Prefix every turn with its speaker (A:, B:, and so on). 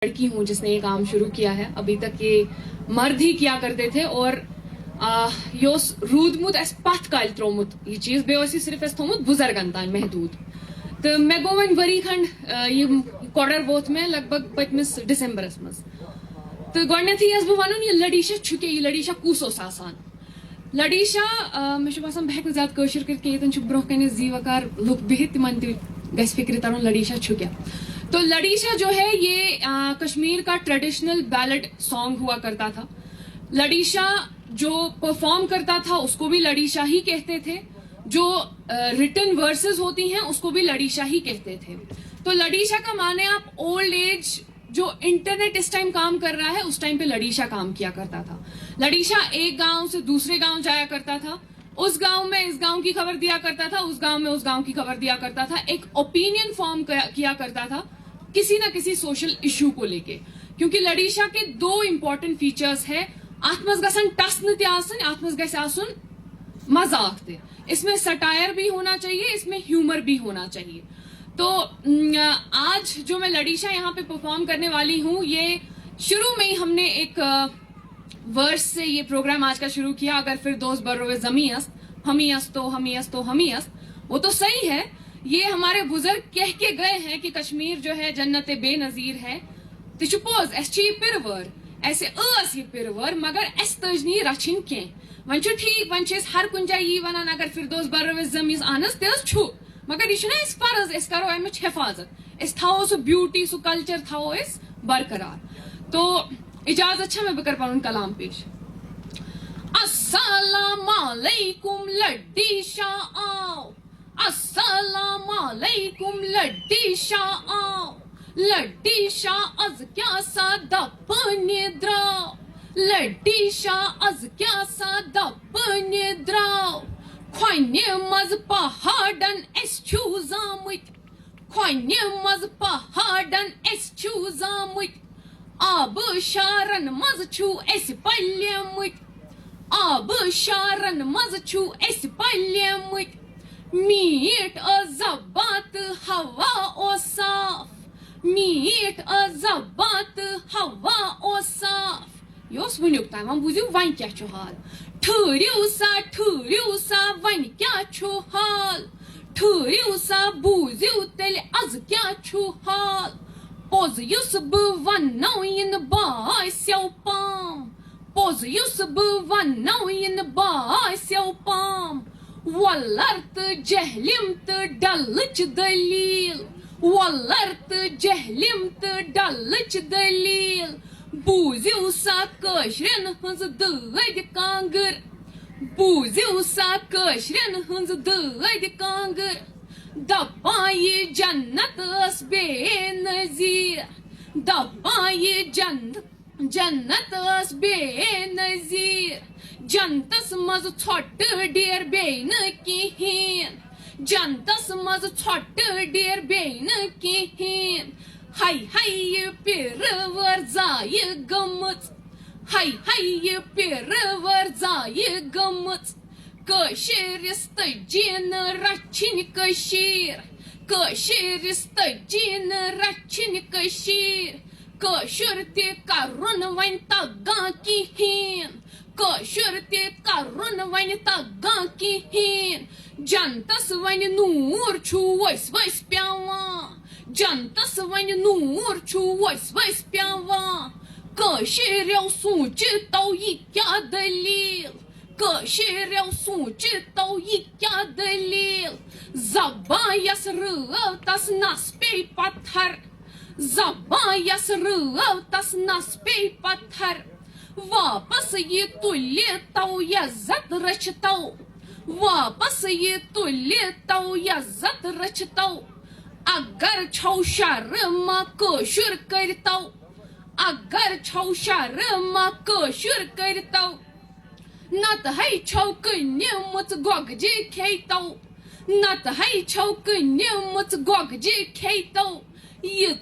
A: लड़की हूँ जिसने ये काम शुरू किया है. अभी तक ये मर्द ही किया करते थे और ये रूदमुत अस पथ काल त्रोमुत ये चीज बे सिर्फ अस थोमुत बुजुर्गन तान महदूद. तो मे गो वन वरी खंड ये कोडर बोथ में लगभग पतमिस दिसंबरस मज. तो गोडनेथी यस बह वनुन ये लड़ीशा छुके ये लड़ीशा कूस ओस आसान. लड़ीशा मे छु बासान बह हेक ज्यादा कशर कर के यतन छु ब्रोह कने जी वकार लुक बिहित तिमन ति गस फिक्र तरन लड़ीशा छु क्या. तो लड़ीशा जो है ये कश्मीर का ट्रेडिशनल बैलेड सॉन्ग हुआ करता था. लड़ीशा जो परफॉर्म करता था उसको भी लड़ीशा ही कहते थे. जो रिटन वर्सेस होती हैं उसको भी लड़ीशा ही कहते थे. तो लड़ीशा का माने आप ओल्ड एज जो इंटरनेट इस टाइम काम कर रहा है उस टाइम पे लड़ीशा काम किया करता था. लड़ीशा एक गांव से दूसरे गांव जाया करता था. उस गांव में इस गांव की खबर दिया करता था, उस गांव में उस गांव की खबर दिया करता था. एक ओपिनियन फॉर्म किया करता था किसी ना किसी सोशल इशू को लेके. क्योंकि लड़ीशा के दो इंपॉर्टेंट फीचर्स है. आत्मज गसन टसन ते आसन, आत्मज गस आसन मजाक ते. इसमें सटायर भी होना चाहिए, इसमें ह्यूमर भी होना चाहिए. तो आज जो मैं लड़ीशा यहाँ पे परफॉर्म करने वाली हूँ, ये शुरू में ही हमने एक वर्स से ये प्रोग्राम आज का शुरू किया. अगर फिर दोस्त बर्रोवे जमी अस्त हमी अस्त तो हमी अस्त तो हमी अस्त, वो तो सही है. ये हमारे बुजुर्ग कह के गए हैं कि कश्मीर जो है जन्नत बेनजीर है. तिशुपोज एस ची पिरवर ऐसे अस ये पिरवर मगर एस तजनी रचिन के वन छु ठीक वन छे हर कुन जाय ये वनान अगर फिर दोस्त बर्रोवे जमी आनस तेज छु मगर ये ना इस फर्ज इस करो अमिच हिफाजत इस थाओ सु ब्यूटी सु कल्चर थाओ इस बरकरार. तो इजाजत छे मैं बकर पनुन कलाम पेश. अस्सलाम वालेकुम लड़ीशा आओ, अस्सलाम वालेकुम लड़ीशा आओ. लड़ीशा अज क्या सादा पने द्राव, लड़ीशा अज क्या सादा पने द्राव. Khoine maz pahadan es chuzamit, khoine maz pahadan es chuzamit. Ab sharan maz chu es palyamit, ab sharan maz chu es palyamit. Meet azabat hava o saf, meet azabat hava o saf. Yos vunuk tamam buzu van kya chu hal. ठहरियो सा one क्या छु हाल, ठहरियो सा बूजियो तेल अज क्या छु हाल. Pozius Bawan in by स्याउ palm, pozius Bawan in by स्याउ palm. वल्लर्त जहलिमत डलच दलील, वल्लर्त जहलिमत डलच दलील. बूजियो सा कशरन हंज दद कांगर, बूजियो सा कशरन हंज दद कांगर. दबाए जन्नत अस बेनजीर, दबाए जन्नत अस बेनजीर. जन्नतस मज छोट डेर बेन किहेन, जन्नतस मज छोट डेर बेन किहेन. हाय हाय पिरवर जाय गमच, हाय हाय पिरवर जाय गमच. कशीरिस्त जीन रचिन कशीर, कशीरिस्त जीन रचिन कशीर. कशुर ते करुन वन तगा किहेन, कशुर ते करुन वन तगा किहेन. जनतस वन नूर छु वस वस प्यावान, जनतस वन नूर छु वस वस प्यावान. कशीर्याव सूंचतो ये क्या दलील, कशीर्याव सूंचतो ये क्या दलील. जबायस रवतस नस पे पत्थर, जबायस रवतस नस पे पत्थर. वापस ये तुल्य तो यज्जत रचतो, वापस ये तुल्य तो यज्जत रचतो. अगर छौ शर्मा कशुर करतो, अगर छौ शर्मा कशुर करतो. नत है छौ कन्या मत गोगजे खेतो, नत है छौ कन्या मत गोगजे खेतो. ये